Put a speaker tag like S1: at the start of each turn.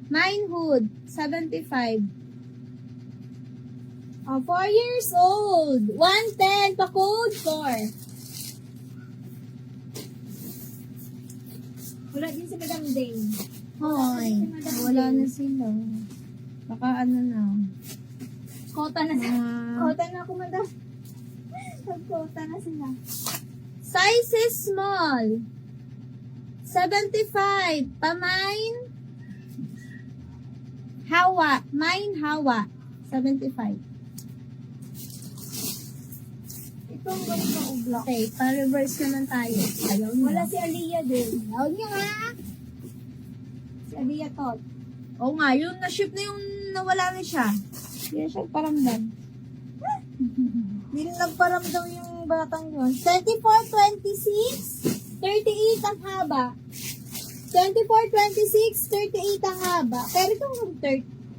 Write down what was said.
S1: Minehood, 75. Oh, 4 years old. 110 pa code 4.
S2: Wala din si Madam Dane.
S1: Hoy, wala na sila. Baka ano na.
S2: Kota na sila. Kota na ako, Madam. Nag-kota na sila.
S1: Size is small. 75. Pamine. Hawa. 75.
S2: Ito ang galing ng ublak.
S1: Okay, pa-reverse naman tayo. Ayaw niya.
S2: Wala si Aliyah din.
S1: Ayaw niya nga.
S2: Si Aliyah Tot.
S1: Oo nga, yung na-ship na yung nawala na siya. Hindi na siya paramdam.
S2: Hindi rin nagparamdam yung batang yun.
S1: 34, 26, 38 ang haba. 24, 26, 38 ang haba. Pero itong